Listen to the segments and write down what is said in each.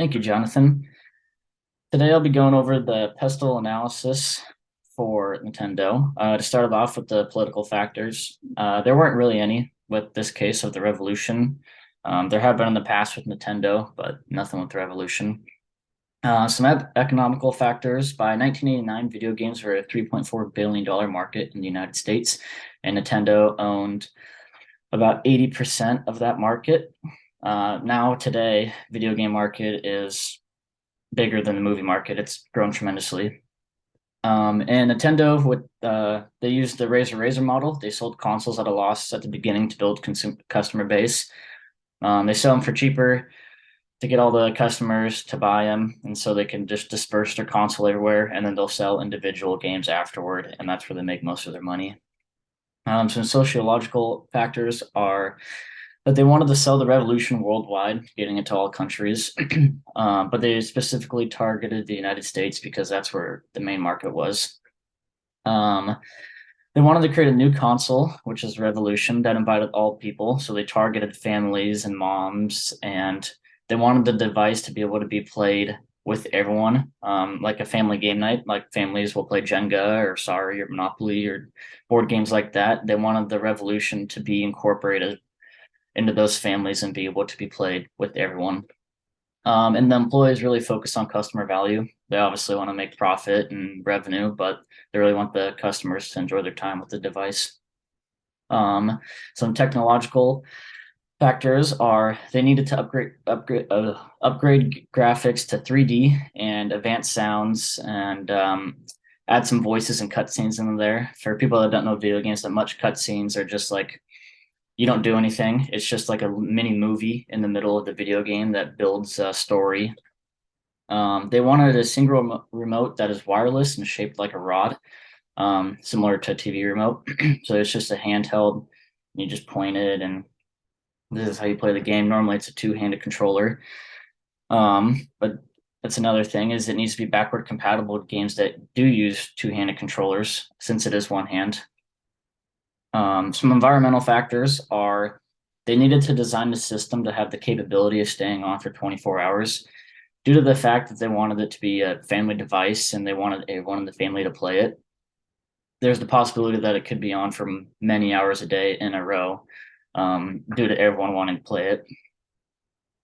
Thank you, Jonathan. Today I'll be going over the pestle analysis for Nintendo. To start it off with the political factors, there weren't really any with this case of the Revolution. There have been in the past with Nintendo, but nothing with the Revolution. Some economical factors. By 1989, video games were a $3.4 billion market in the United States, and Nintendo owned about 80% of that market. Now, today, video game market is bigger than the movie market. It's grown tremendously. And Nintendo would they used the Razor model. They sold consoles at a loss at the beginning to build customer base. They sell them for cheaper to get all the customers to buy them, and so they can just disperse their console everywhere, and then they'll sell individual games afterward, and that's where they make most of their money. Some sociological factors are that they wanted to sell the Revolution worldwide, getting it to all countries. But they specifically targeted the United States because that's where the main market was. They wanted to create a new console, which is Revolution, that invited all people. So they targeted families and moms, and they wanted the device to be able to be played with everyone, like a family game night. Like families will play Jenga or Sorry or Monopoly or board games like that. They wanted the Revolution to be incorporated into those families and be able to be played with everyone. And the employees really focus on customer value. They obviously want to make profit and revenue, but they really want the customers to enjoy their time with the device. Some technological factors are they needed to upgrade graphics to 3D and advanced sounds and add some voices and cutscenes in there. For people that don't know video games, that much cutscenes are just like you don't do anything. It's just like a mini movie in the middle of the video game that builds a story. They wanted a single remote that is wireless and shaped like a rod, similar to a TV remote. So it's just a handheld. You just point it, and this is how you play the game. Normally, it's a two-handed controller. But that's another thing is it needs to be backward compatible with games that do use two-handed controllers, since it is one hand. Some environmental factors are they needed to design the system to have the capability of staying on for 24 hours due to the fact that they wanted it to be a family device and they wanted everyone in the family to play it. There's the possibility that it could be on for many hours a day in a row due to everyone wanting to play it.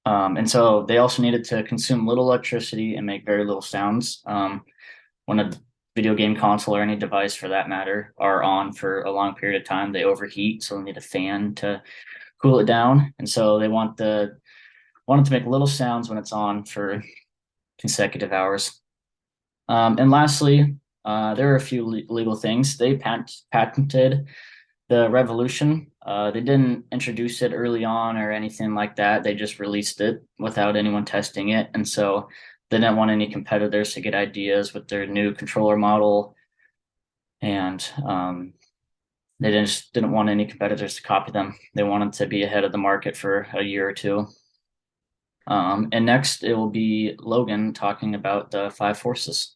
And so they also needed to consume little electricity and make very little sounds. When a video game console or any device for that matter are on for a long period of time, they overheat, so they need a fan to cool it down. And so they wanted to make little sounds when it's on for consecutive hours. And lastly, there are a few legal things. They patented the Revolution. They didn't introduce it early on or anything like that. They just released it without anyone testing it. And so they didn't want any competitors to get ideas with their new controller model. And they just didn't want any competitors to copy them. They wanted to be ahead of the market for a year or two. And next, it will be Logan talking about the five forces.